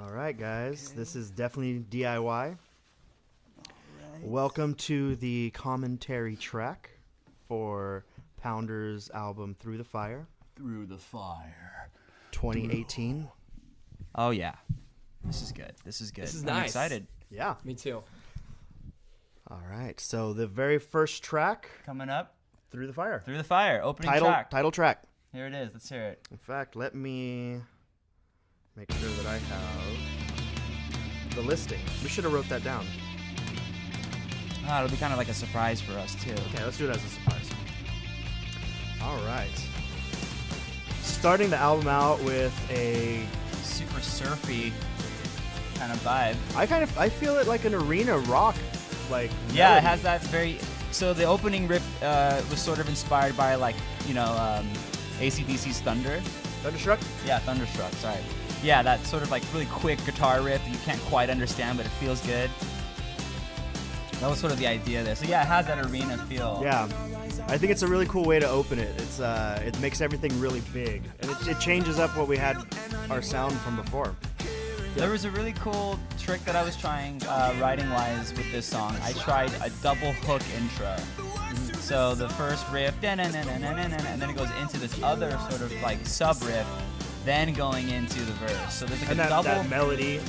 All right, guys. This is definitely DIY. Welcome to the commentary track for Pounder's album Through the Fire. Through the Fire. 2018. Oh, yeah. This is good. This is good. This is I'm nice. excited. Yeah. Me too. All right. So the very first track, Coming up, Through the Fire. Through the Fire, opening track. Title track. Here it is. Let's hear it. In fact, let me make sure that I have the listing. We should have wrote that down. Oh, it'll be kind of like a surprise for us, too. Okay, let's do it as a surprise. All right. Starting the album out with a Super surfy kind of vibe. I feel it like an arena rock, like Yeah, melody. it has that very... So the opening riff was sort of inspired by, like, AC/DC's Thunder. Thunderstruck. Yeah, Thunderstruck, sorry. Yeah, that sort of like really quick guitar riff that you can't quite understand, but it feels good. That was sort of the idea there. So yeah, it has that arena feel. Yeah, I think it's a really cool way to open it. It's it makes everything really big, and it changes up what we had our sound from before. There was a really cool trick that I was trying writing-wise with this song. I tried a double hook intro. So the first riff, and then it goes into this other sort of like sub riff, then going into the verse. So there's like And a double. that melody.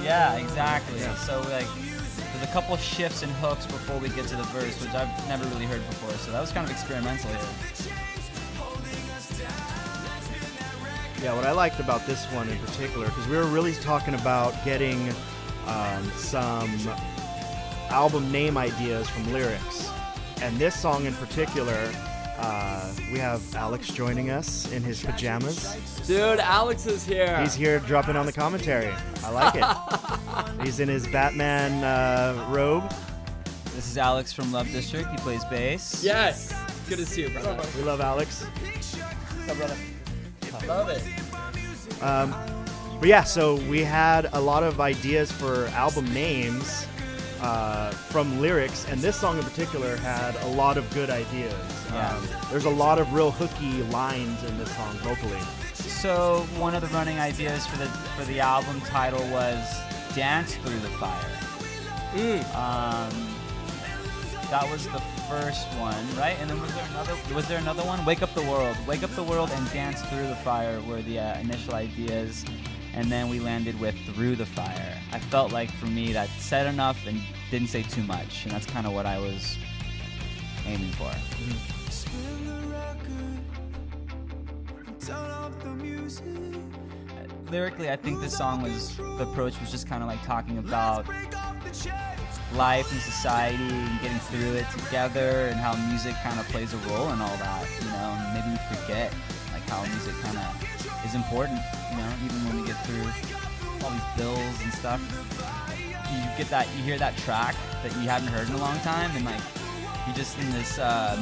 Yeah, exactly. Yeah. So like there's a couple shifts and hooks before we get to the verse, which I've never really heard before. So that was kind of experimental here. Yeah, what I liked about this one in particular, because we were really talking about getting some album name ideas from lyrics. And this song in particular, we have Alex joining us in his pajamas. Dude, Alex is here. He's here dropping on the commentary. I like it. He's in his Batman robe. This is Alex from Love District. He plays bass. Yes. Good to see you, brother. We love Alex. What's up, brother? Love it. But yeah, so we had a lot of ideas for album names from lyrics, and this song in particular had a lot of good ideas. Yeah. There's a lot of real hooky lines in this song vocally. So one of the running ideas for the album title was "Dance Through the Fire." That was the first one, right? And then was there another one? "Wake Up the World." "Wake Up the World" and "Dance Through the Fire" were the initial ideas, and then we landed with "Through the Fire." I felt like for me that said enough and didn't say too much, and that's kind of what I was aiming for. Lyrically, I think this song the approach was just kind of like talking about life and society and getting through it together, and how music kind of plays a role in all that, and maybe we forget like how music kind of is important, even when we get through all these bills and stuff. You hear that track that you haven't heard in a long time, and like you're just in this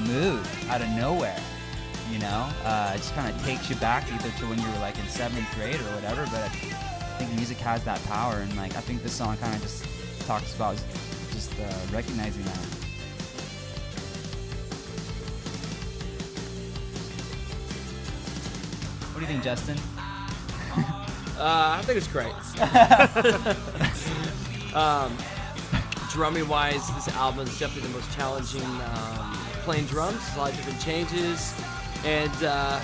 mood out of nowhere. It just kind of takes you back either to when you were like in 7th grade or whatever, but I think music has that power, and like I think this song kind of just talks about just recognizing that. What do you think, Justin? I think it's great. Drumming wise, this album is definitely the most challenging. Playing drums, a lot of different changes, and I'll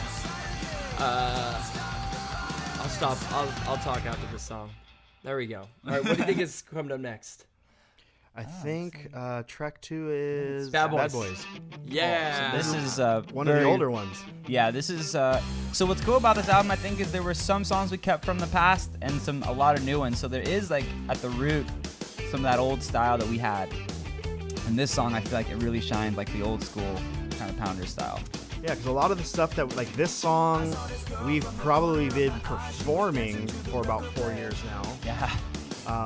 stop. I'll talk after this song. There we go. All right, what do you think is coming up next? I think track 2 is Bad Boys. Yeah. So this is one of the older ones. Yeah, this is so what's cool about this album, I think, is there were some songs we kept from the past and a lot of new ones. So there is like at the root some of that old style that we had. And this song, I feel like it really shines like the old school kind of Pounder style. Yeah, because a lot of the stuff that, like this song, we've probably been performing for about 4 years now. Yeah.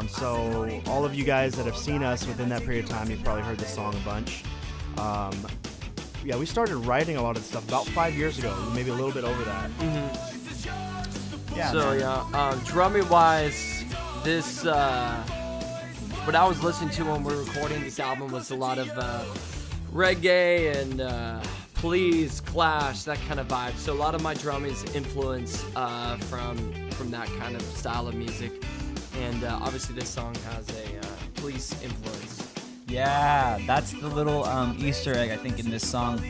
So all of you guys that have seen us within that period of time, you've probably heard this song a bunch. Yeah, we started writing a lot of stuff about 5 years ago, maybe a little bit over that. Yeah. So man. drumming wise, this what I was listening to when we were recording this album was a lot of reggae and Please, Clash, that kind of vibe. So a lot of my drumming is influenced from that kind of style of music. And obviously this song has a Police influence. Yeah, that's the little Easter egg I think in this song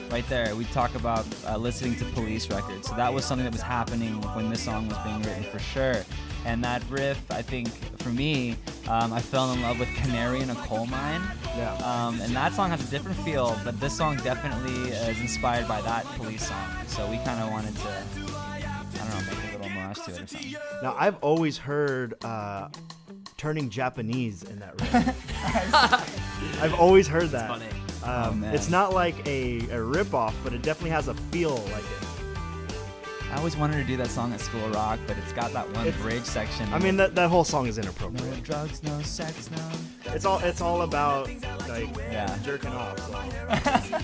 right there. We talk about listening to Police records. So that was something that was happening when this song was being written for sure. And that riff, I think, for me, I fell in love with Canary in a Coal Mine. Yeah. And that song has a different feel, but this song definitely is inspired by that Police song. So we kind of wanted to, I don't know, make a little homage to it or something. Now, I've always heard turning Japanese in that riff. I've always heard that. Funny. Oh, man. It's not like a rip-off, but it definitely has a feel like it. I always wanted to do that song at School of Rock, but it's got that one It's- bridge section. I mean, that whole song is no inappropriate. drugs, no sex, no. It's all about like Yeah. jerking off. So.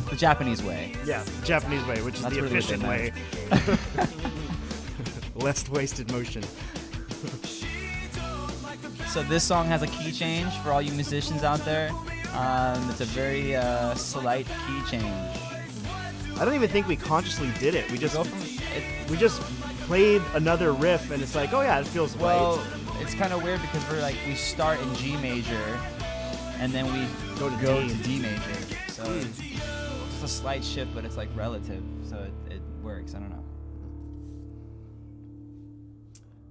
The Japanese way. Yeah, Japanese way, which is That's the really what efficient way. they Less wasted motion. So this song has a key change for all you musicians out there. It's a very slight key change. I don't even think we consciously did it. We just Go from it, we just played another riff, and it's like, oh yeah, it feels well, right. it's kind of weird because we start in G major, and then we Go to go D. to D major. So it's just a slight shift, but it's like relative, so it works. I don't know.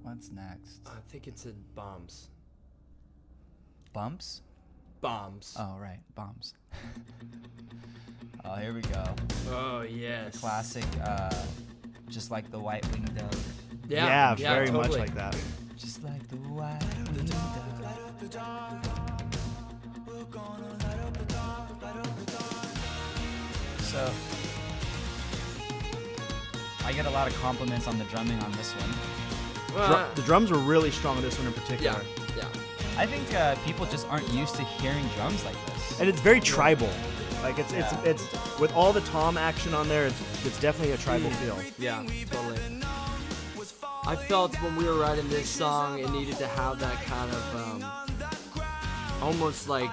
What's next? I think it's in Bombs. Bumps? Bombs. Oh right, bombs. Oh, here we go. Oh, yes. Classic, just like the white winged dove. Yeah, very much totally. like that. Just like the white winged dove. So, I get a lot of compliments on the drumming on this one. Well, The drums were really strong on this one in particular. yeah. I think people just aren't used to hearing drums like this. And it's very tribal. Like it's Yeah. it's with all the tom action on there, it's definitely a tribal feel. Yeah, totally. I felt when we were writing this song, it needed to have that kind of almost like,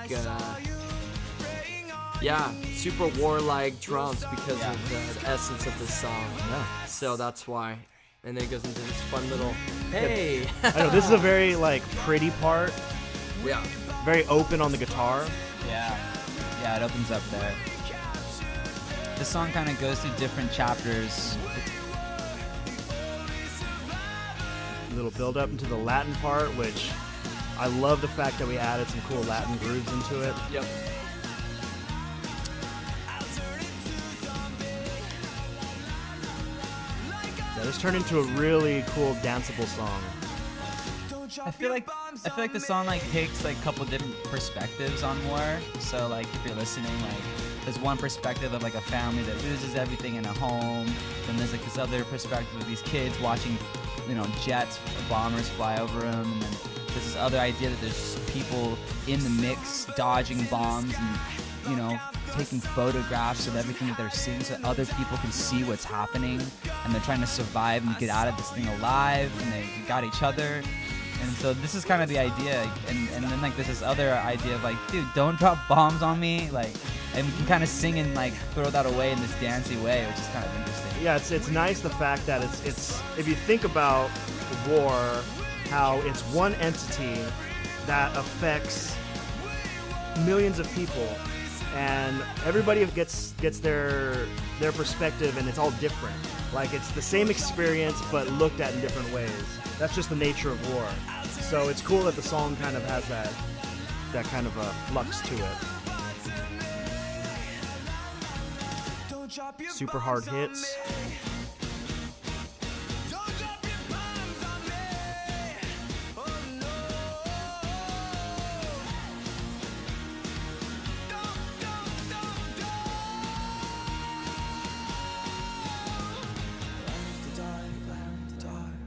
super warlike drums because Yeah. of the essence of this song. Yeah. So that's why. And then it goes into this fun little, hey. I know this is a very like pretty part, Yeah. very open on the guitar. Yeah, it opens up there. This song kind of goes through different chapters. A little build up into the Latin part, which I love the fact that we added some cool Latin grooves into it. Yep. Yeah, this turned into a really cool danceable song. I feel like the song like takes like a couple different perspectives on war. So like if you're listening, like there's one perspective of like a family that loses everything in a home. Then there's like this other perspective of these kids watching, jets, bombers fly over them. And then there's this other idea that there's people in the mix dodging bombs and taking photographs of everything that they're seeing so other people can see what's happening, and they're trying to survive and get out of this thing alive, and they got each other. And so this is kind of the idea, and then like there's this other idea of like, dude, don't drop bombs on me, like, and we can kind of sing and like throw that away in this dancey way, which is kind of interesting. Yeah, it's nice the fact that it's if you think about war, how it's one entity that affects millions of people, and everybody gets their perspective, and it's all different. Like it's the same experience but looked at in different ways. That's just the nature of war. So it's cool that the song kind of has that kind of a flux to it. Super hard hits.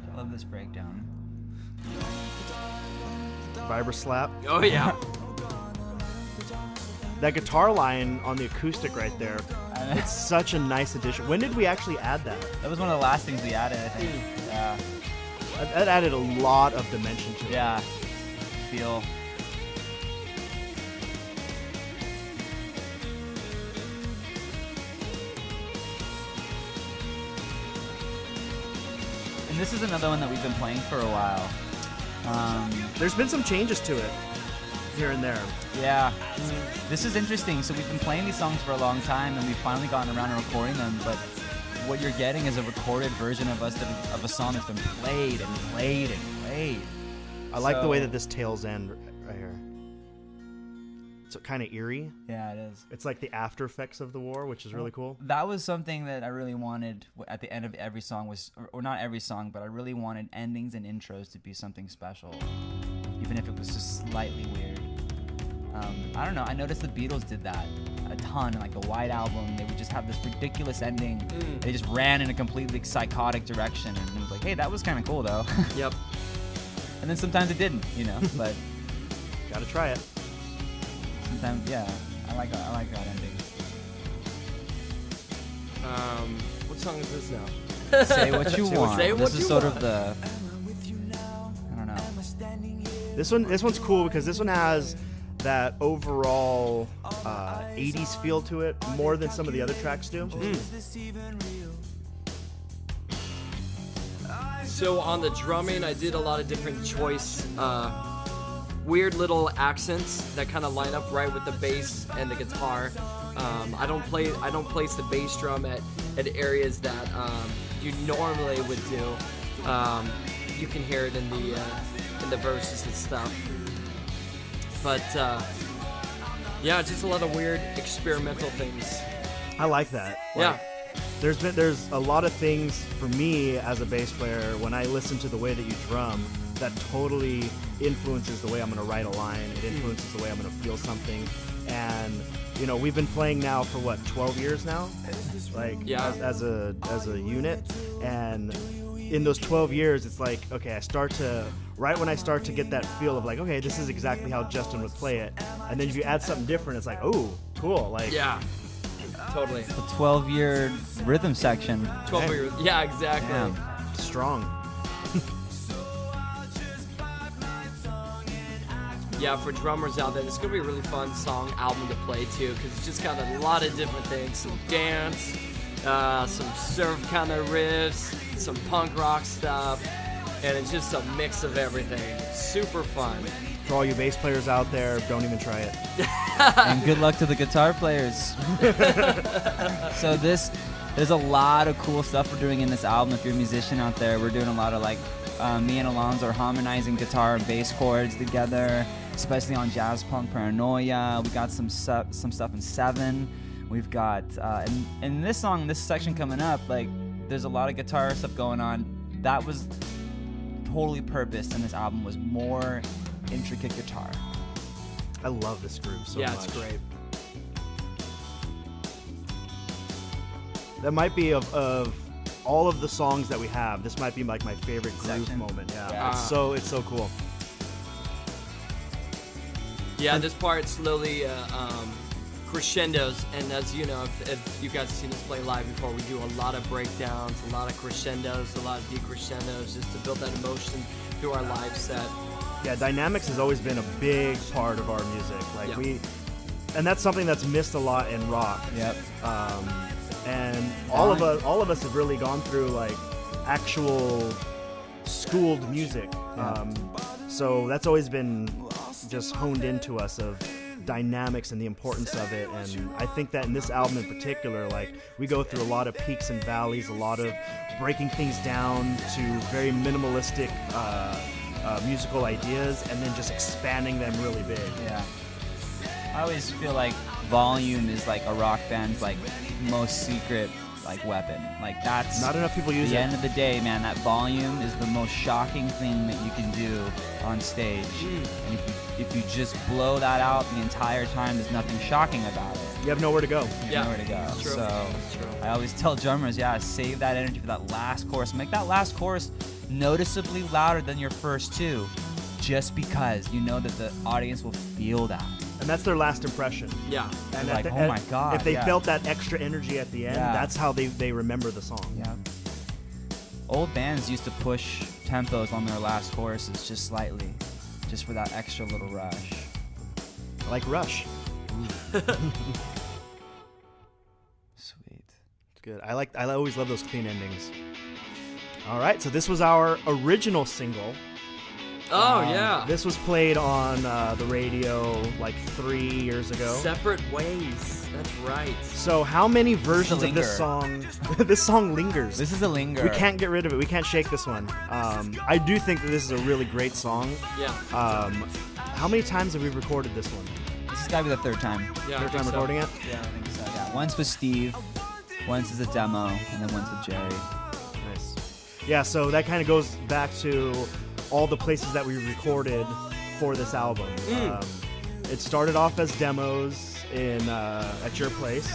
I love this breakdown. Vibra slap. Oh, yeah. That guitar line on the acoustic right there, it's such a nice addition. When did we actually add that? That was one of the last things we added, I think. Yeah. That added a lot of dimension to it. Yeah. Feel. And this is another one that we've been playing for a while. There's been some changes to it here and there. Yeah, this is interesting. So we've been playing these songs for a long time, and we've finally gotten around to recording them. But what you're getting is a recorded version of a song that's been played and played and played. I like the way So- that this tails end right here. It's kind of eerie. Yeah, it is. It's like the after effects of the war, which is really cool. That was something that I really wanted at the end of every song or not every song, but I really wanted endings and intros to be something special, even if it was just slightly weird. I don't know. I noticed the Beatles did that a ton. Like the White Album, they would just have this ridiculous ending. They just ran in a completely psychotic direction, and it was like, hey, that was kind of cool though. Yep. And then sometimes it didn't, But Gotta try it. sometimes, yeah, I like that ending. What song is this now? Say what you want. Say what This you is sort want. of the. I don't know. This one's cool because this one has that overall 80s feel to it more than some of the other tracks do. So on the drumming, I did a lot of different choice, weird little accents that kind of line up right with the bass and the guitar. I don't place the bass drum at areas that you normally would do. You can hear it in the verses and stuff. But yeah, just a lot of weird experimental things. I like that. Yeah. There's a lot of things for me as a bass player when I listen to the way that you drum that totally influences the way I'm going to write a line. It influences the way I'm going to feel something. And we've been playing now for what, 12 years now? Like Yeah. as a unit. And in those 12 years, it's like, okay, right when I start to get that feel of like, okay, this is exactly how Justin would play it. And then if you add something different, it's like, oh, cool. Like, Yeah. Totally. The 12-year rhythm section. 12 years. Yeah, exactly. Damn. strong. Yeah, for drummers out there, it's gonna be a really fun album to play too, because it's just got a lot of different things. Some dance, some surf kind of riffs, some punk rock stuff, and it's just a mix of everything. Super fun. For all you bass players out there, don't even try it. And good luck to the guitar players. So there's a lot of cool stuff we're doing in this album. If you're a musician out there, we're doing a lot of me and Alonzo are harmonizing guitar and bass chords together, especially on Jazz Punk Paranoia. We got some stuff in Seven. We've got in this song, this section coming up, there's a lot of guitar stuff going on. That was totally purposed, and this album was more intricate guitar. I love this groove so much. Yeah, it's great. That might be of all of the songs that we have, this might be like my favorite groove Section. moment. Yeah, Yeah. It's so cool. Yeah, this part slowly crescendos, and as you know, if you guys have seen us play live before, we do a lot of breakdowns, a lot of crescendos, a lot of decrescendos, just to build that emotion through our live set. Yeah, dynamics has always been a big part of our music. Yeah. And that's something that's missed a lot in rock. Yep. And all of us have really gone through like actual schooled music. So that's always been just honed into us of dynamics and the importance of it. And I think that in this album in particular, like we go through a lot of peaks and valleys, a lot of breaking things down to very minimalistic musical ideas, and then just expanding them really big. Yeah. I always feel like volume is like a rock band's most secret weapon. That's Not enough people use the it. end of the day, man. That volume is the most shocking thing that you can do on stage. And if you just blow that out the entire time, there's nothing shocking about it. You have nowhere to go. There's Yeah, nowhere to go. that's true. So That's true. I always tell drummers, save that energy for that last chorus. Make that last chorus noticeably louder than your first two, just because you know that the audience will feel that. And that's their last impression. Yeah. And Like, oh my God, if they yeah. felt that extra energy at the end, Yeah. that's how they remember the song. Yeah. Old bands used to push tempos on their last choruses just slightly, just for that extra little rush. Like Rush. Sweet. It's good. I always love those clean endings. All right, so this was our original single. Oh, yeah. This was played on the radio like 3 years ago. Separate Ways. That's right. So how many versions of this linger. song? This song lingers. This is a linger. We can't get rid of it. We can't shake this one. I do think that this is a really great song. Yeah. How many times have we recorded this one? This has got to be the third time. Yeah. I Third think time so. recording it? Yeah, I think so. Yeah. Once with Steve, once as a demo, and then once with Jerry. Nice. Yeah, so that kind of goes back to all the places that we recorded for this album. It started off as demos at your place,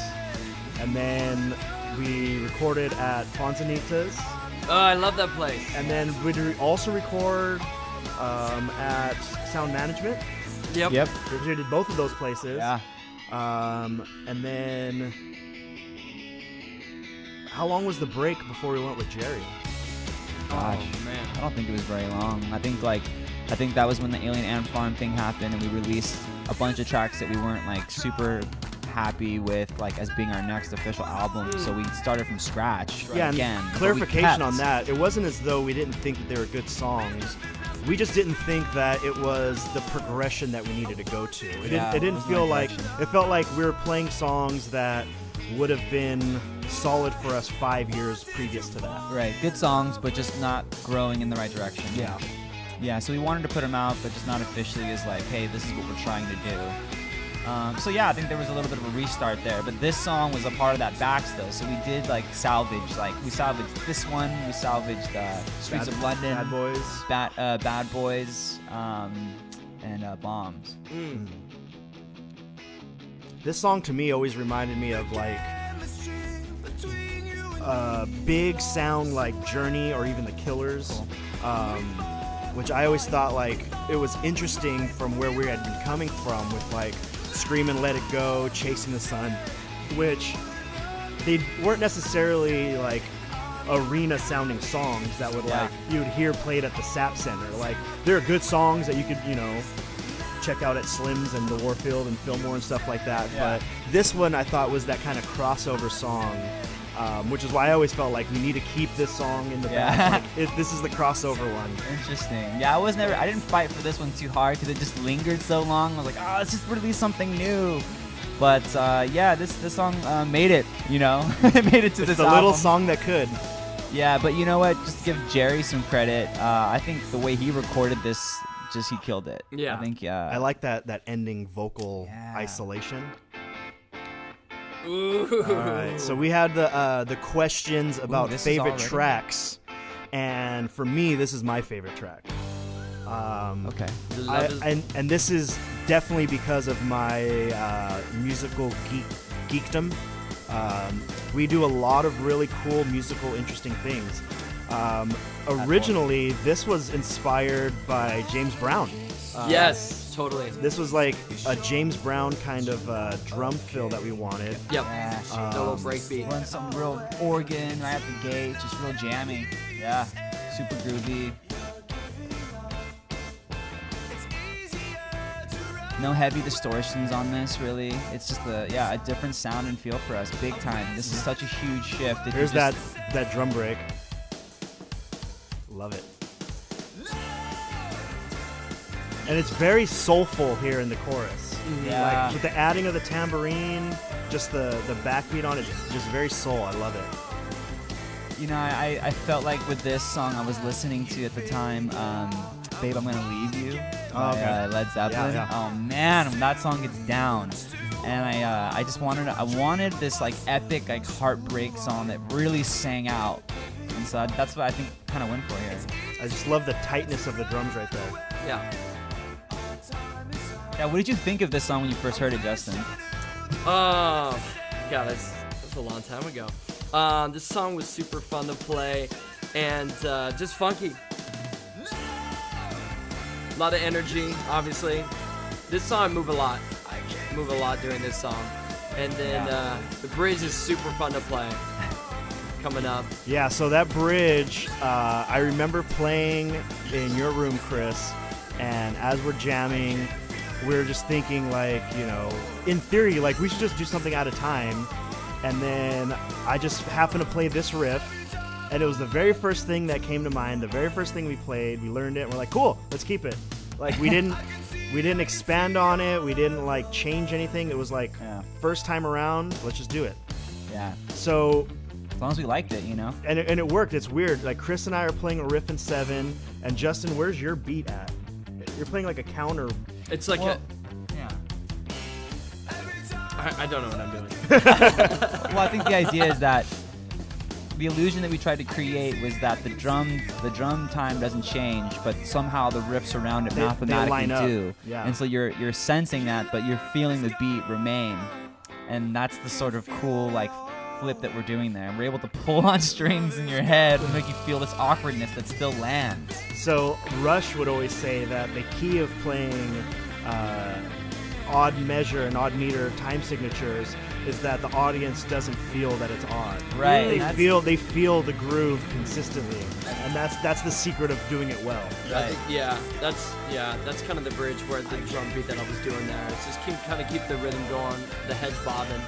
and then we recorded at Fontanita's, Oh, I love that place. and then we'd also record at Sound Management. Yep. Yep. We did both of those places. Yeah. And then, how long was the break before we went with Jerry? Gosh. Oh, man. I don't think it was very long. I think that was when the Alien Ant Farm thing happened, and we released a bunch of tracks that we weren't like super happy with, like as being our next official album. So we started from scratch. Yeah, and again. but we clarification kept- on that. It wasn't as though we didn't think that they were good songs. We just didn't think that it was the progression that we needed to go to. It Yeah, didn't it was feel no like direction. it felt like we were playing songs that would have been solid for us 5 years previous to that. Right, good songs, but just not growing in the right direction. Yeah, so we wanted to put them out, but just not officially as like, hey, this is what we're trying to do. So yeah, I think there was a little bit of a restart there, but this song was a part of that back still. So we did like salvage, like we salvaged this one, we salvaged Streets of London, Bad Boys. Bad Boys, and Bombs. This song to me always reminded me of like big sound like Journey or even the Killers, which I always thought like it was interesting from where we had been coming from with like Scream and Let It Go, Chasing the Sun, which they weren't necessarily like arena sounding songs that would Yeah. like you would hear played at the SAP Center. Like they're good songs that you could, you know, check out at Slim's and the Warfield and Fillmore and stuff like that. Yeah. But this one I thought was that kind of crossover song, which is why I always felt like we need to keep this song in the Yeah. back. Like, this is the crossover one. Interesting. Yeah, I didn't fight for this one too hard because it just lingered so long. I was like, oh, let's just release something new. But yeah, this song made it. You know, it made it to It's this the album. little song that could. Yeah, but you know what? Just give Jerry some credit. I think the way he recorded this, he killed it. Yeah. I think I like that ending vocal Yeah. isolation. Ooh. All right, so we had the questions about this is favorite already- tracks, and for me, this is my favorite track. Okay. The love is- And this is definitely because of my musical geekdom. We do a lot of really cool musical, interesting things. Originally, this was inspired by James Brown. yes, totally. This was like a James Brown kind of drum fill that we wanted. Yep. Yeah. The little breakbeat. Run some real organ right at the gate, just real jammy. Yeah. Super groovy. No heavy distortions on this, really. It's just a different sound and feel for us, big time. This is such a huge shift. If you Here's just- that drum break. Love it. And it's very soulful here in the chorus. Yeah. Like with the adding of the tambourine, just the backbeat on it, just very soul. I love it. You know, I felt like with this song I was listening to at the time, Babe, I'm Gonna Leave You by okay. Led Zeppelin. Yeah. Oh man, when that song gets down. And I just wanted this like epic like heartbreak song that really sang out. And so that's what I think kind of went for here. I just love the tightness of the drums right there. Yeah. Yeah, what did you think of this song when you first heard it, Justin? God, that's a long time ago. This song was super fun to play and just funky. A lot of energy, obviously. This song move a lot. I move a lot during this song. And then the bridge is super fun to play. Coming up. Yeah, so that bridge, I remember playing in your room, Chris, and as we're jamming, we were just thinking like, you know, in theory, like we should just do something at a time. And then I just happened to play this riff, And it was the very first thing that came to mind, the very first thing we played. We learned it, and we're like, cool, let's keep it. Like, we didn't expand on it. We didn't, like, change anything. It was like, first time around, let's just do it. Yeah. So... As long as we liked it, you know? And it worked. It's weird. Like, Chris and I are playing a riff in 7, and Justin, where's your beat at? You're playing, like, a counter. It's like Yeah. I don't know what I'm doing. Well, I think the idea is that the illusion that we tried to create was that the drum time doesn't change, but somehow the riffs around it They mathematically line up. do. Yeah. And so you're sensing that, but you're feeling the beat remain, and that's the sort of cool like flip that we're doing there. We're able to pull on strings in your head and make you feel this awkwardness that still lands. So Rush would always say that the key of playing odd measure and odd meter time signatures is that the audience doesn't feel that it's odd. Right. They feel the groove consistently, and that's the secret of doing it well. Right. That's kind of the bridge where the drum beat that I was doing there. It's just keep the rhythm going, the heads bobbing.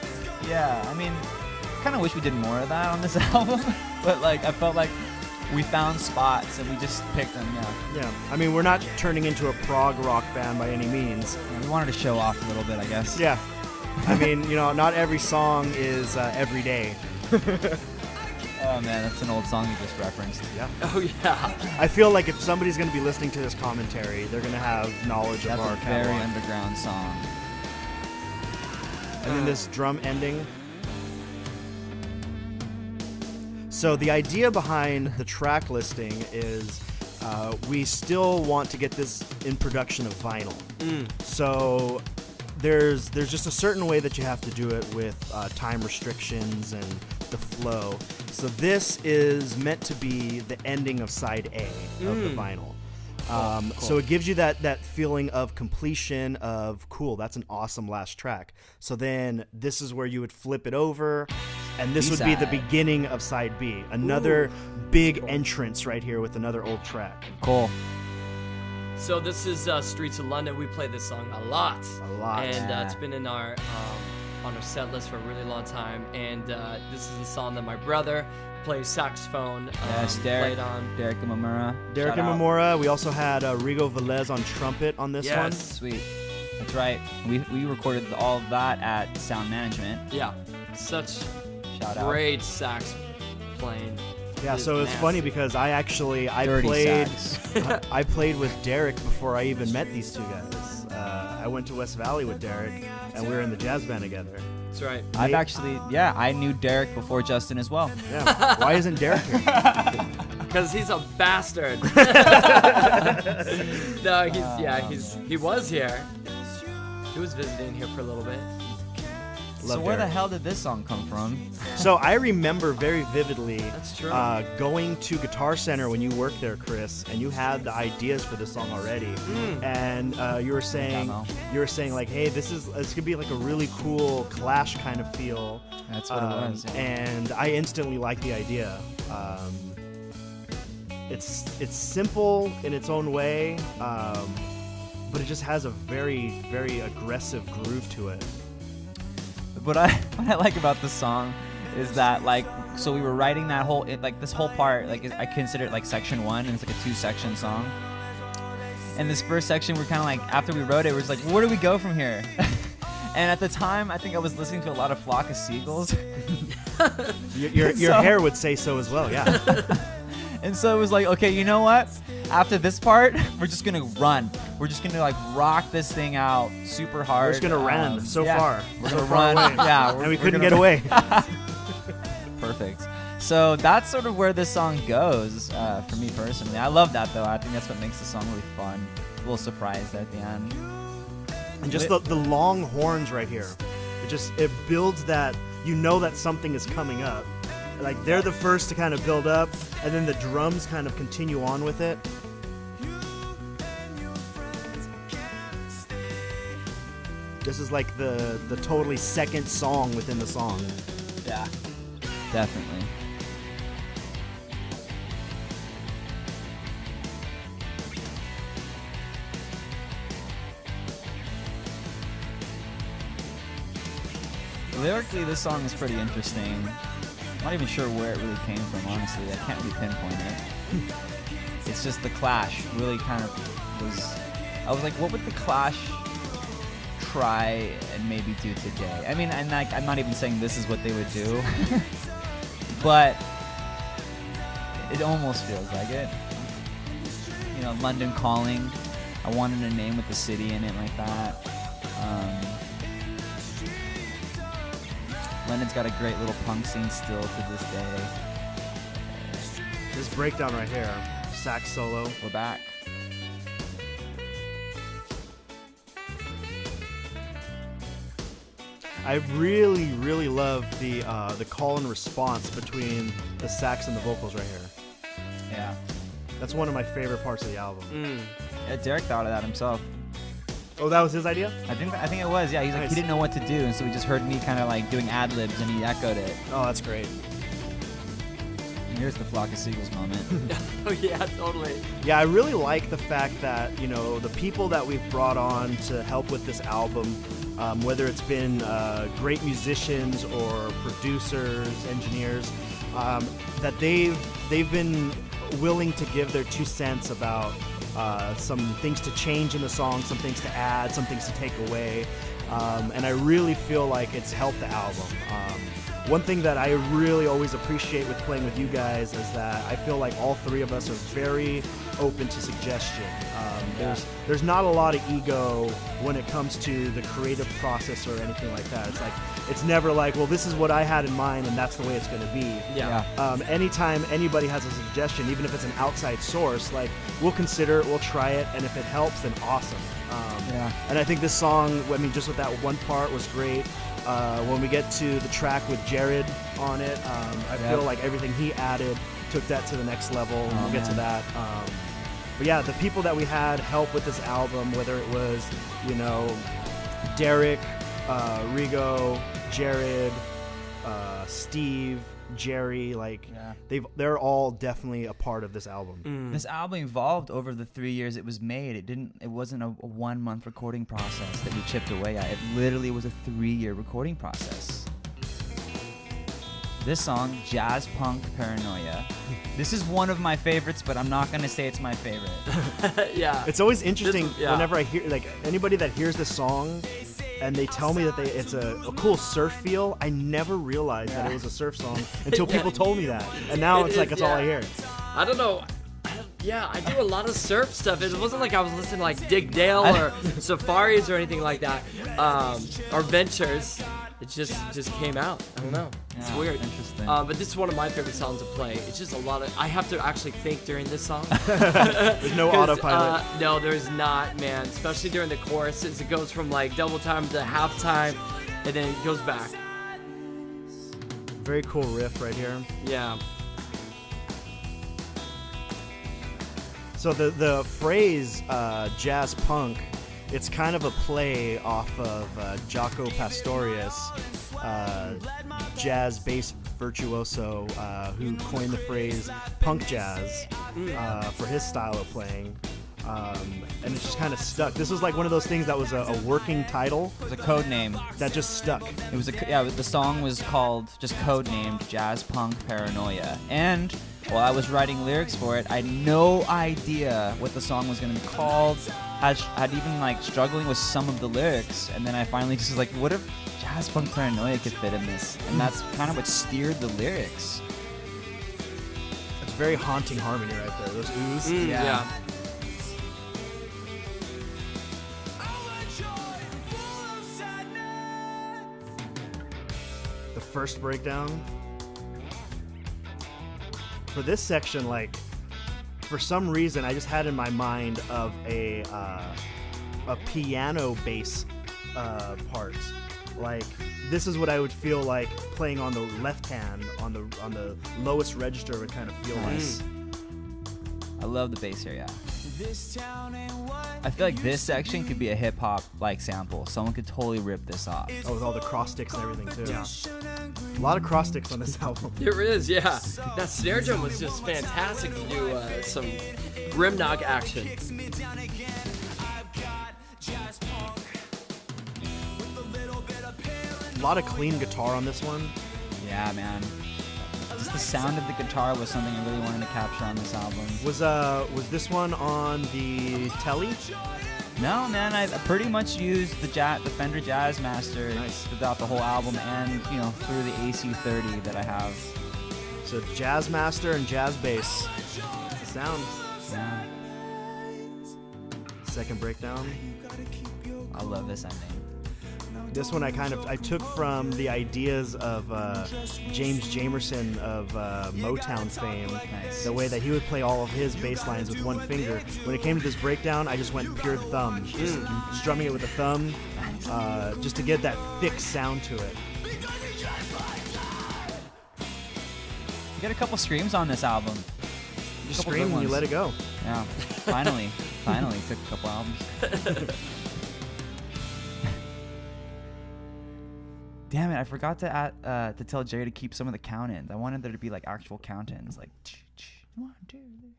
Yeah, I mean, kind of wish we did more of that on this album, but like I felt like we found spots and we just picked them. Yeah. I mean, we're not turning into a prog rock band by any means. Yeah, we wanted to show off a little bit, I guess. Yeah. I mean, not every song is every day. Oh man, that's an old song you just referenced. Yeah. Oh yeah. I feel like if somebody's going to be listening to this commentary, they're going to have knowledge That's of our a very catalog. underground song. And then this drum ending. So the idea behind the track listing is we still want to get this in production of vinyl. So there's just a certain way that you have to do it with time restrictions and the flow. So this is meant to be the ending of side A of the vinyl. Cool. So it gives you that feeling of completion of, cool, that's an awesome last track. So then this is where you would flip it over, and this would be the B-side. beginning of side B. Another big entrance right here with another old track. Cool. So this is Streets of London. We play this song a lot. A lot. And Yeah. it's been in our on our set list for a really long time. And this is a song that my brother plays saxophone. Yes, Derek. Played on. Derek Imamura. Derek Shout out. Imamura. We also had Rigo Velez on trumpet on this one. Yes. Sweet. That's right. We recorded all of that at Sound Management. Yeah. Such Shout out. great sax playing. Yeah, so it's funny because I Dirty played sax. I played with Derek before I even met these two guys. I went to West Valley with Derek, and we were in the jazz band together. That's right. I've actually, I knew Derek before Justin as well. Yeah. Why isn't Derek here? Because he's a bastard. No, he was here. He was visiting here for a little bit. So Love where the Derek. hell did this song come from? So I remember very vividly That's true. going to Guitar Center when you worked there, Chris, and you had the ideas for this song already. And you were saying like, hey, this could be like a really cool Clash kind of feel. That's what it was. Yeah. And I instantly liked the idea. It's simple in its own way, but it just has a very, very aggressive groove to it. What I like about this song is that so we were writing that whole this whole part I consider it like section 1, and it's like a 2-section song. And this first section, we're kind of like, after we wrote it, we're just like, where do we go from here? And at the time, I think I was listening to a lot of Flock of Seagulls. Your So- hair would say so as well, yeah. And so it was like, okay, you know what? After this part, we're just gonna run. We're just gonna rock this thing out super hard. We're just gonna run so far. We're So gonna far run. away. Yeah, And we we're couldn't gonna- get away. Perfect. So that's sort of where this song goes for me personally. I love that though. I think that's what makes the song really fun. A little surprised at the end. And just the long horns right here. It builds that, that something is coming up. Like they're the first to kind of build up, and then the drums kind of continue on with it. This is like the totally second song within the song. Yeah. Definitely. Lyrically, this song is pretty interesting. I'm not even sure where it really came from, honestly. I can't really pinpoint it. It's just the Clash really kind of was. I was like, what would the Clash try and maybe do today? I mean, I'm not even saying this is what they would do, but it almost feels like it. You know, London Calling. I wanted a name with the city in it like that. London's got a great little punk scene still to this day. This breakdown right here, sax solo. We're back. I really, really love the call and response between the sax and the vocals right here. Yeah. That's one of my favorite parts of the album. Yeah, Derek thought of that himself. Oh, that was his idea? I think it was. Yeah, he's like Nice. he didn't know what to do, and so he just heard me kind of like doing ad libs, and he echoed it. Oh, that's great. And here's the flock of seagulls moment. Oh yeah, totally. Yeah, I really like the fact that, you know, the people that we've brought on to help with this album, whether it's been great musicians or producers, engineers, that they've been willing to give their 2 cents about some things to change in the song, some things to add, some things to take away, and I really feel like it's helped the album. One thing that I really always appreciate with playing with you guys is that I feel like all 3 of us are very open to suggestion. There's not a lot of ego when it comes to the creative process or anything like that. It's never like, well, this is what I had in mind and that's the way it's going to be. Yeah. Anytime anybody has a suggestion, even if it's an outside source, like we'll consider it, we'll try it, and if it helps, then awesome. Yeah. And I think this song, I mean, just with that one part was great. When we get to the track with Jared on it, I feel like everything he added took that to the next level. And we'll get to that. But yeah, the people that we had help with this album, whether it was, you know, Derek, Rigo, Jared, Steve, Jerry, like they're all definitely a part of this album. This album evolved over the 3 years it was made. It wasn't a 1 month recording process that we chipped away at. It literally was a 3-year recording process. This song, Jazz Punk Paranoia. This is one of my favorites, but I'm not going to say it's my favorite. Yeah. It's always interesting yeah. whenever I hear, like, anybody that hears this song and they tell me that it's a cool surf feel, I never realized that it was a surf song until people told me that. And now it's like, it's all I hear. I don't know. Yeah, I do a lot of surf stuff. It wasn't like I was listening to like Dig Dale or Safaris or anything like that, or Ventures. It just came out. I don't know. It's Yeah, weird. interesting. But this is one of my favorite songs to play. It's just a lot of. I have to actually think during this song. There's no 'Cause, autopilot. No, there's not, man. Especially during the choruses, it goes from like double time to half time, and then it goes back. Very cool riff right here. Yeah. So the phrase jazz punk, it's kind of a play off of Jaco Pastorius, jazz bass virtuoso, who coined the phrase punk jazz for his style of playing. And it's just kind of stuck. This was like one of those things that was a working title It was a code name. that just stuck. It was the song was called just code named Jazz Punk Paranoia. And while I was writing lyrics for it, I had no idea what the song was going to be called. I'd even like struggling with some of the lyrics, and then I finally just was like, what if Jazz Punk Paranoia could fit in this? And that's kind of what steered the lyrics. It's very haunting harmony right there. Those oohs. Yeah. The first breakdown. For this section, like, for some reason, I just had in my mind of a piano bass part. Like, this is what I would feel like playing on the left hand, on the lowest register would kind of feel like. I love the bass here, yeah. I feel like this section could be a hip hop like sample. Someone could totally rip this off. Oh, with all the cross sticks and everything too. Yeah. A lot of cross sticks on this album. There is, yeah. That snare drum was just fantastic to do some rimknock action. A lot of clean guitar on this one. Yeah, man. sound of the guitar was something I really wanted to capture on this album. Was this one on the Telly? No, man, I pretty much used the Fender Jazzmaster Nice. throughout the whole album, and through the AC30 that I have. So Jazzmaster and Jazz Bass. That's the sound. Yeah, Second breakdown. I love this ending. This one I took from the ideas of James Jamerson of Motown fame. Nice. The way that he would play all of his bass lines with one finger. When it came to this breakdown, I just went pure thumb, just strumming it with the thumb, just to get that thick sound to it. You get a couple screams on this album. You just Couple scream good when you ones. let it go. Yeah, finally took a couple albums. Damn it! I forgot to tell Jerry to keep some of the count-ins. I wanted there to be like actual count-ins, like 1, 2, 3.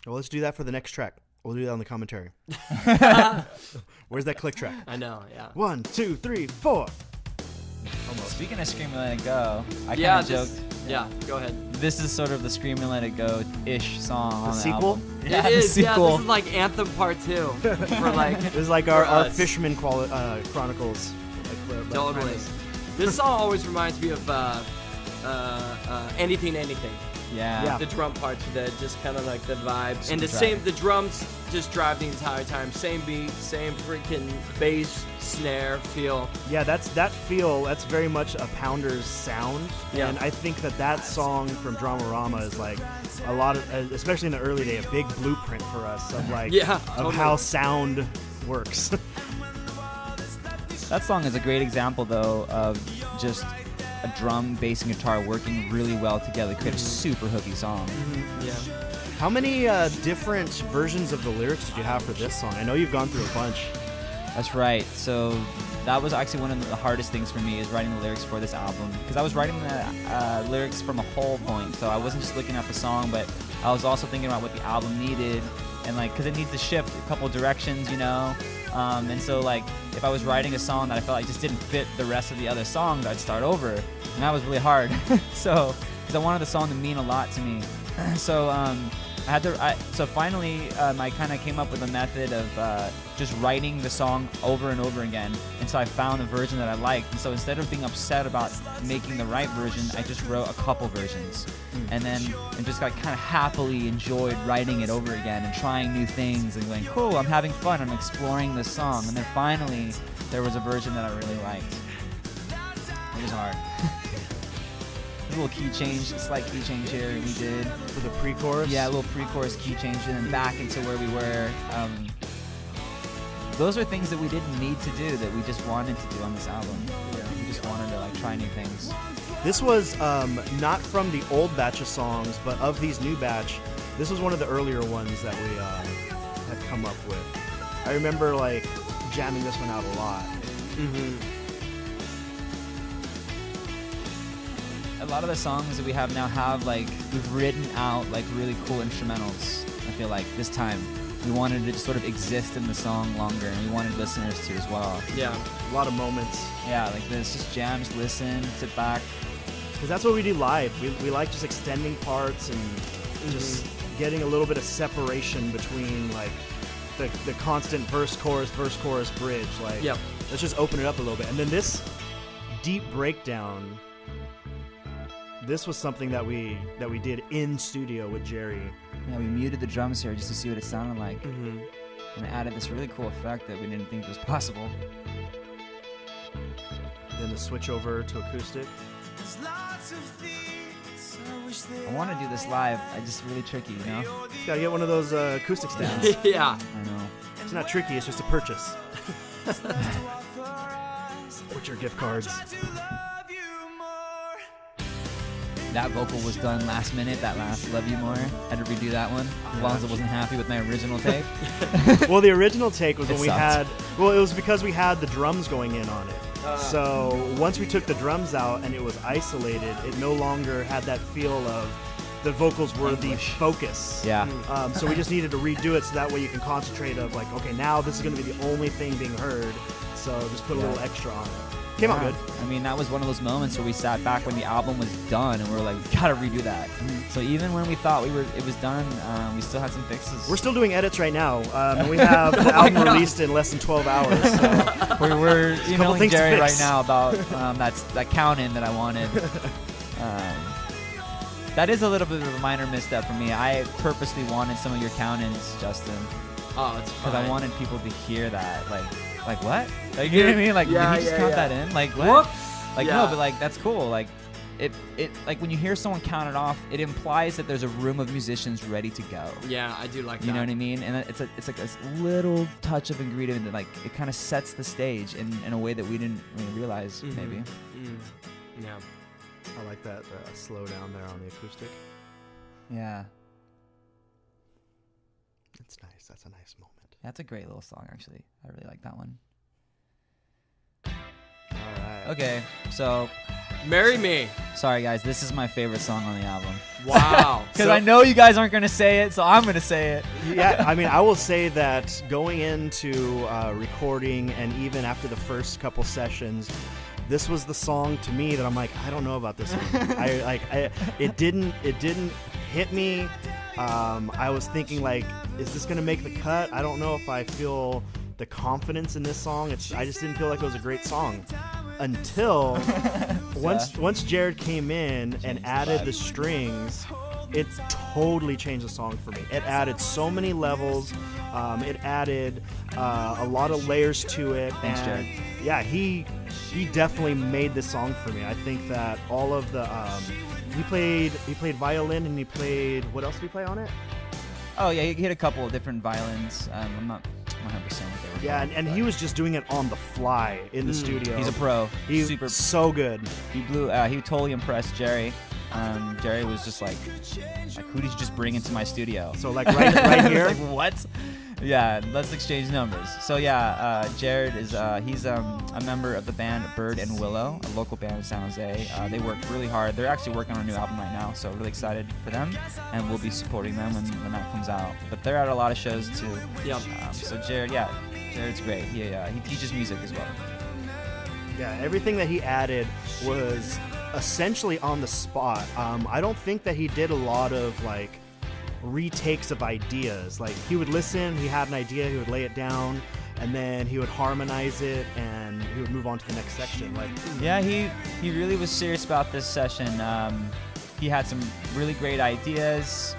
Well, let's do that for the next track. We'll do that on the commentary. Where's that click track? I know, yeah. 1, 2, 3, 4. Speaking of Scream and Let It Go, I Yeah, kind of joked. Yeah, go ahead. This is sort of the Scream and Let It Go-ish song on the sequel? album. It the is, yeah. sequel. This is like Anthem Part 2. For like, This is like our For us. Fisherman Chronicles. Like, totally. This song always reminds me of Anything. Yeah. The drum parts that just kind of like the vibe, Super and driving. the drums just drive the entire time. Same beat, same freaking bass, snare feel. Yeah, that feel. That's very much a Pounders sound. Yeah. And I think that song from Dramarama is like a lot of, especially in the early day, a big blueprint for us of like Yeah, of totally. how sound works. That song is a great example, though, of just a drum, bass, and guitar working really well together. Create a super hooky song. Yeah. How many different versions of the lyrics did you have for this song? I know you've gone through a bunch. That's right. So that was actually one of the hardest things for me, is writing the lyrics for this album, because I was writing the lyrics from a whole point. So I wasn't just looking at the song, but I was also thinking about what the album needed, and like, because it needs to shift a couple directions, and so like, if I was writing a song that I felt like just didn't fit the rest of the other songs, I'd start over, and that was really hard. So because I wanted the song to mean a lot to me. So so finally, I kind of came up with a method of just writing the song over and over again until I found a version that I liked. And so instead of being upset about making the right version, I just wrote a couple versions, and just got kind of happily enjoyed writing it over again and trying new things and going, cool, I'm having fun, I'm exploring this song. And then finally, there was a version that I really liked. It was hard. A little key change, a slight key change here we did. For the pre-chorus? Yeah, a little pre-chorus key change, and then back into where we were. Those are things that we didn't need to do, that we just wanted to do on this album. Yeah. We just wanted to like try new things. This was not from the old batch of songs, but of these new batch. This was one of the earlier ones that we had come up with. I remember like jamming this one out a lot. A lot of the songs that we have now have like, we've written out like really cool instrumentals. I feel like this time we wanted to just sort of exist in the song longer, and we wanted listeners to as well. Yeah. A lot of moments. Yeah, like this, just jams, listen, sit back. Because that's what we do live. We like just extending parts and just getting a little bit of separation between like the constant verse, chorus, bridge. Like, Yep. let's just open it up a little bit. And then this deep breakdown, this was something that we did in studio with Jerry. Yeah, we muted the drums here just to see what it sounded like, Mm-hmm. and it added this really cool effect that we didn't think was possible. Then the switch over to acoustic. I want to do this live. It's just really tricky, Just gotta get one of those acoustic stands. Yeah. I know. It's not tricky, it's just a purchase. With your gift cards. That vocal was done last minute, that last Love You More. Had to redo that one. Alonzo wasn't happy with my original take. Well, the original take was It when we sucked. had... Well, it was because we had the drums going in on it. So once we took the drums out and it was isolated, it no longer had that feel of the vocals were the focus. Yeah. So we just needed to redo it so that way you can concentrate of like, okay, now this is going to be the only thing being heard. So just put a little extra on it. Came out good. I mean, that was one of those moments where we sat back when the album was done and we were like, we gotta redo that. So even when we thought it was done, we still had some fixes. We're still doing edits right now. We have the album released in less than 12 hours. So. we're emailing things to Jerry right fix. now about that count-in that I wanted. That is a little bit of a minor misstep for me. I purposely wanted some of your count-ins, Justin, Oh, it's because fine. I wanted people to hear that. Like what? Like, you know what I mean? Like, Yeah, did he just yeah, count yeah. that in? Like, what? Whoops. Like, Yeah. no, but like, that's cool. Like, it like when you hear someone count it off, it implies that there's a room of musicians ready to go. Yeah, I do like that. You know what I mean? And it's like a little touch of ingredient that like it kind of sets the stage in a way that we didn't really realize maybe. Mm. Yeah. I like that slow down there on the acoustic. Yeah, It's nice. That's a nice moment. that's a great little song actually. I really like that one. All right. Okay, so Marry Me. sorry guys, this is my favorite song on the album Wow. because So- I know you guys aren't gonna say it, so I'm gonna say it. Yeah, I mean, I will say that going into recording and even after the first couple sessions, this was the song to me that I'm like, I don't know about this one. It didn't hit me. I was thinking like, is this gonna make the cut? I don't know if I feel the confidence in this song. I just didn't feel like it was a great song until once Jared came in and added the strings. It totally changed the song for me. It added so many levels. It added a lot of layers to it. Thanks, and Jared. Yeah, he definitely made this song for me. I think that all of the he played violin and he played, what else did he play on it? Oh yeah, he hit a couple of different violins. I'm not 100% what they were Yeah, called, and but he was just doing it on the fly in the studio. he's a pro. He's Super. so good. He blew. He totally impressed Jerry. Jerry was just like, who did you just bring into my studio? So like right here. It's like, what? Yeah, let's exchange numbers. So yeah, Jared is he's a member of the band Bird and Willow, a local band in San Jose. They work really hard. They're actually working on a new album right now, so really excited for them, and we'll be supporting them when that comes out. But they're at a lot of shows too. Yep. So Jared's great. He teaches music as well. Yeah, everything that he added was essentially on the spot. I don't think that he did a lot of like retakes of ideas. Like he would listen, he had an idea, he would lay it down, and then he would harmonize it, and he would move on to the next section. Like, Yeah, he really was serious about this session. He had some really great ideas.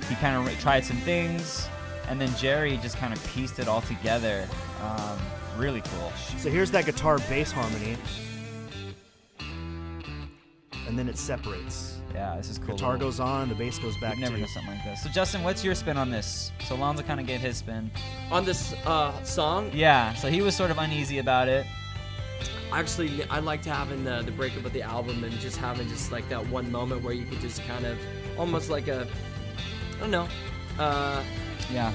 He kind of tried some things, and then Jerry just kind of pieced it all together. Really cool. so here's that guitar bass harmony, and then it separates. Yeah, this is cool. Guitar goes on, the bass goes back We've never to. done something like this. So Justin, what's your spin on this? So Lonzo kind of gave his spin. On this song, Yeah, so he was sort of uneasy about it. actually, I liked having the breakup of the album and just having just like that one moment where you could just kind of almost like I don't know, Yeah,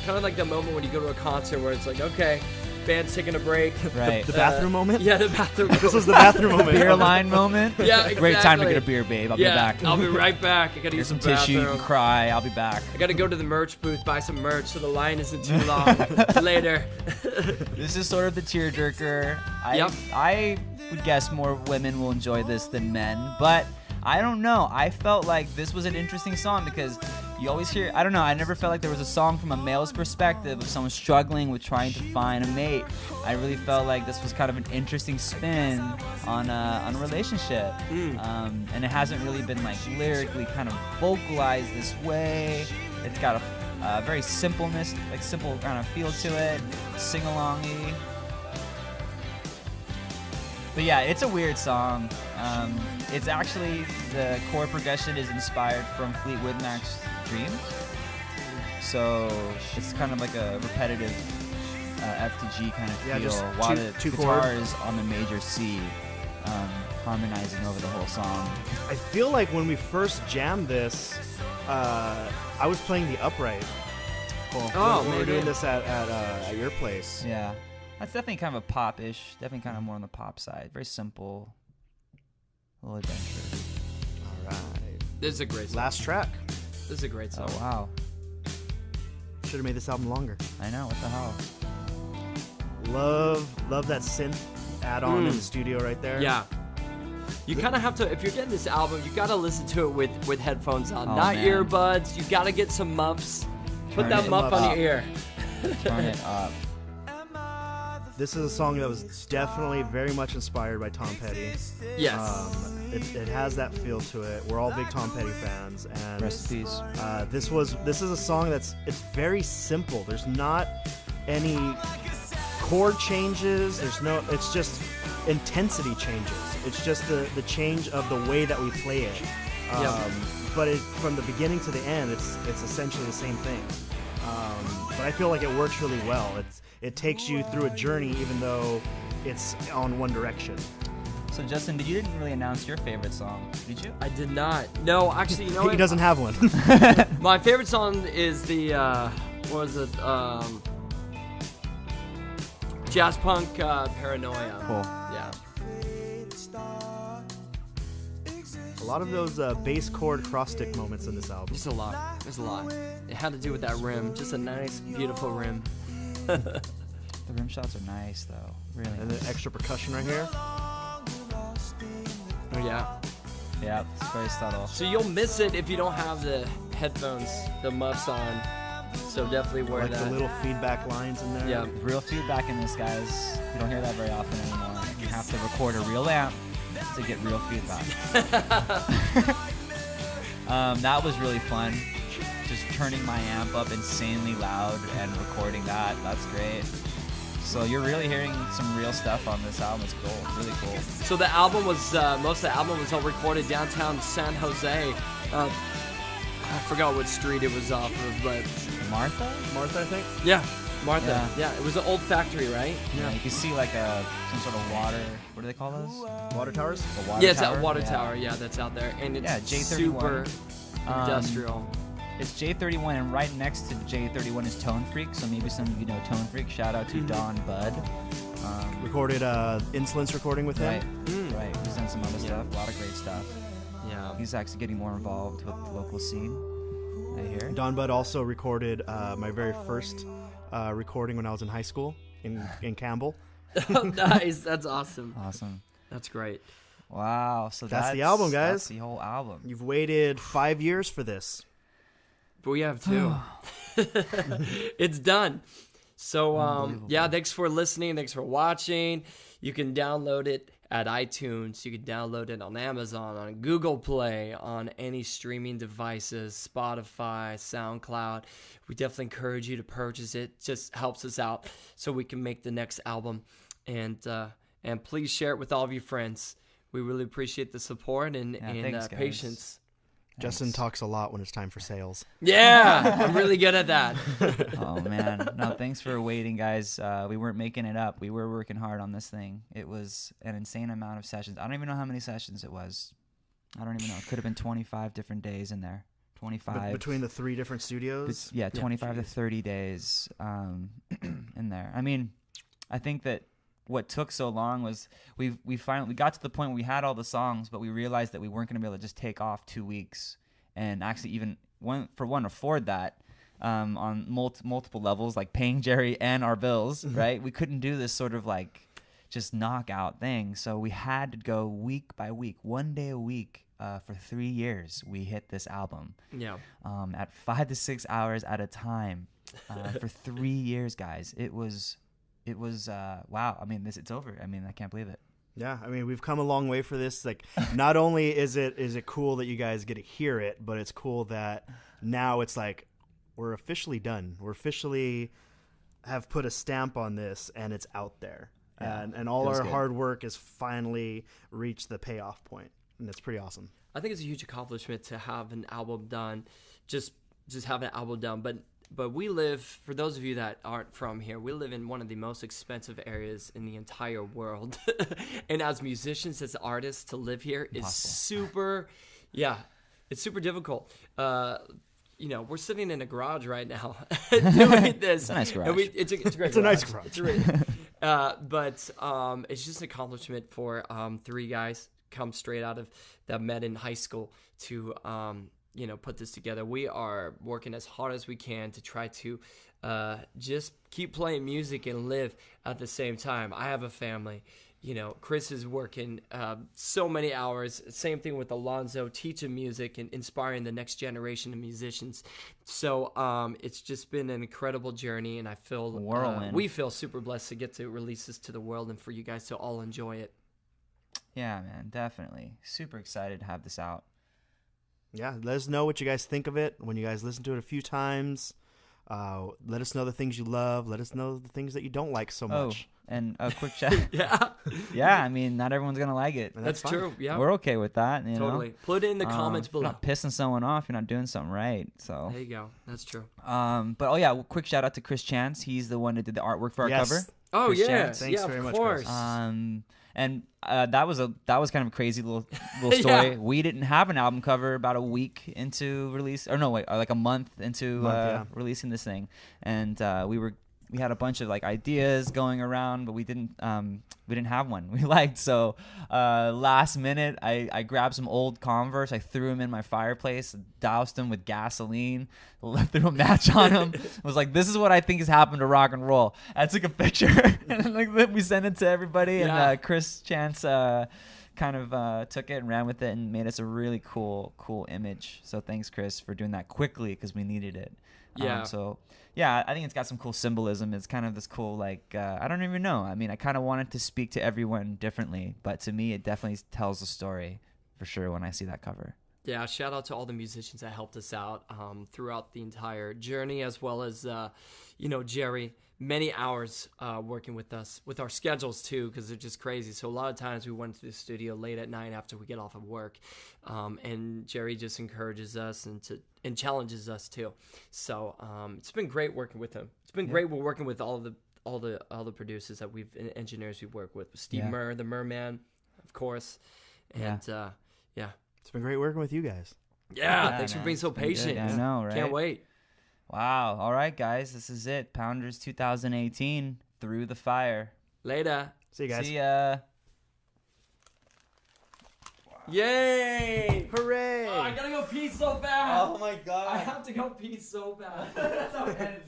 kind of like the moment when you go to a concert where it's like, okay, band's taking a break. right. The bathroom moment? Yeah, the bathroom. This was the bathroom moment. Beer line moment. Yeah, Great time to exactly. get a beer, babe. I'll Yeah, be back. I'll be right back. I gotta Here's use some the tissue. You bathroom. can cry. I'll be back. I gotta go to the merch booth, buy some merch so the line isn't too long later. This is sort of the tearjerker. Yep. I would guess more women will enjoy this than men, but I don't know. I felt like this was an interesting song because you always hear, I don't know, I never felt like there was a song from a male's perspective of someone struggling with trying to find a mate. I really felt like this was kind of an interesting spin on a relationship. And it hasn't really been like lyrically kind of vocalized this way. It's got a very simpleness, like simple kind of feel to it, sing-alongy. But yeah, it's a weird song. It's actually, the chord progression is inspired from Fleetwood Mac's Dreams. So it's kind of like a repetitive F to G kind of Yeah, feel, just while two the chord. guitar is on the major C, harmonizing over the whole song. I feel like when we first jammed this, I was playing the upright. Oh, when we were maybe. doing this at your place. Yeah, that's definitely kind of a pop-ish, definitely kind of more on the pop side. Very simple, little adventure. All right. This is a great song. Last track. This is a great song. Oh wow, Should have made this album longer. I know, what the hell. Love that synth add-on in the studio right there. Yeah. You kind of have to, if you're getting this album, you got to listen to it with headphones on, Oh, not man. earbuds. You got to get some muffs. Put Turn that it muff on up. your ear. Turn it up. This is a song that was definitely very much inspired by Tom Petty. Yes. It has that feel to it. We're all big Tom Petty fans, and Rest in peace. this is a song it's very simple. There's not any chord changes. It's just intensity changes. It's just the change of the way that we play it. But from the beginning to the end, it's essentially the same thing. But I feel like it works really well. It takes you through a journey, even though it's on one direction. So Justin, you didn't really announce your favorite song, did you? I did not. No, actually, you know He what? doesn't have one. My favorite song is the, what was it? Jazz Punk Paranoia. Cool. Yeah. A lot of those bass chord cross stick moments in this album. Just a lot. There's a lot. It had to do with that rim. Just a nice, beautiful rim. The rim shots are nice, though. Really. And the extra percussion right here. Oh, yeah. Yeah, it's very subtle. So you'll miss it if you don't have the headphones, the muffs on. So definitely wear Like that. the little feedback lines in there. Yeah. Real feedback in this, guys. You don't hear that very often anymore. You have to record a real amp to get real feedback. That was really fun. Just turning my amp up insanely loud and recording that. That's great. So you're really hearing some real stuff on this album. It's cool. Really cool. So the album was, most of the album was all recorded downtown San Jose. I forgot what street it was off of, but Martha, I think. yeah, Martha. Yeah. Yeah, it was an old factory, right? Yeah. You can see like some sort of water. What do they call those? Water towers. A water Yeah, it's tower? that water Yeah. tower. Yeah, that's out there, and it's Yeah, J31. super Um, industrial. It's J31, and right next to J31 is Tone Freak. So maybe some of you know Tone Freak. Shout out to Don Bud. Recorded Insolence recording with him. Right, right. He's done some other stuff. A lot of great stuff. Yeah. He's actually getting more involved with the local scene. I hear. Don Bud also recorded my very first recording when I was in high school in Campbell. Nice. That's awesome. Awesome. That's great. Wow. So That's the album, guys. That's the whole album. You've waited 5 years for this. But we have two. It's done. So, yeah, thanks for listening. Thanks for watching. You can download it at iTunes. You can download it on Amazon, on Google Play, on any streaming devices, Spotify, SoundCloud. We definitely encourage you to purchase it. Just helps us out so we can make the next album. And please share it with all of your friends. We really appreciate the support and thanks, guys. patience. Justin talks a lot when it's time for sales. Yeah, I'm really good at that. Oh man, no, thanks for waiting, guys. We weren't making it up. We were working hard on this thing. It was an insane amount of sessions. I don't even know how many sessions it was. I don't even know. It could have been 25 different days in there. 25. Between the 3 different studios. Yeah, 25 to 30 days in there. I mean, I think that what took so long was we finally got to the point where we had all the songs, but we realized that we weren't going to be able to just take off 2 weeks and actually even afford that on multiple levels, like paying Jerry and our bills, right? We couldn't do this sort of like just knockout thing. So we had to go week by week, 1 day a week for 3 years. We hit this album Yeah. at 5 to 6 hours at a time for 3 years, guys. It was wow. I mean, it's over. I mean, I can't believe it. Yeah, I mean, we've come a long way for this. Like, not only is it cool that you guys get to hear it, but it's cool that now it's like we're officially done. We're officially have put a stamp on this, and it's out there. Yeah, And all feels our good. hard work has finally reached the payoff point, and it's pretty awesome. I think it's a huge accomplishment to have an album done, just have an album done. But we live, for those of you that aren't from here, we live in one of the most expensive areas in the entire world. And as musicians, as artists, to live here is super, it's super difficult. We're sitting in a garage right now doing this. It's a nice garage. And it's a great It's a nice garage. It's great. But it's just an accomplishment for 3 guys come straight out of that met in high school to put this together. We are working as hard as we can to try to just keep playing music and live at the same time. I have a family, Chris is working so many hours. Same thing with Alonzo, teaching music and inspiring the next generation of musicians. So it's just been an incredible journey, and I feel we feel super blessed to get to release this to the world and for you guys to all enjoy it. Yeah, man, definitely. Super excited to have this out. Yeah, let us know what you guys think of it when you guys listen to it a few times. Let us know the things you love. Let us know the things that you don't like so much. And a quick chat. Yeah. Yeah, I mean, not everyone's going to like it. And That's fine. true. Yeah. We're okay with that. You Totally. know? Put it in the comments If you're below. not pissing someone off, you're not doing something right. So. There you go. That's true. Quick shout out to Chris Chance. He's the one that did the artwork for our Yes. cover. Oh, Chris yeah. Chance. Thanks yeah, very of much, course. Chris. That was kind of a crazy little story. Yeah. We didn't have an album cover about a week into release, like a month into releasing this thing, and we had a bunch of like ideas going around, but we didn't have one we liked. So last minute, I grabbed some old Converse, I threw them in my fireplace, doused them with gasoline, threw a match on them. Was like, this is what I think has happened to rock and roll. I took a picture and we sent it to everybody, Yeah. and Chris Chance kind of took it and ran with it and made us a really cool image. So thanks, Chris, for doing that quickly because we needed it. Yeah. I think it's got some cool symbolism. It's kind of this cool, like, I don't even know. I mean, I kind of wanted to speak to everyone differently, but to me, it definitely tells a story for sure when I see that cover. Yeah, shout out to all the musicians that helped us out throughout the entire journey, as well as, Jerry. Many hours working with us, with our schedules too, because they're just crazy. So a lot of times we went to the studio late at night after we get off of work, and Jerry just encourages us and challenges us too. So it's been great working with him. It's been great. We're working with all the producers that engineers we work with. Steve Murr, the Merman, of course, and It's been great working with you guys. Yeah, thanks for man. being so It's been good. patient. I know, right? Can't wait. Wow. All right, guys. This is it. Pounders 2018, Through the Fire. Later. See you guys. See ya. Yay! Hooray! Oh, I gotta go pee so bad. my God. I have to go pee so bad. That's how it ends.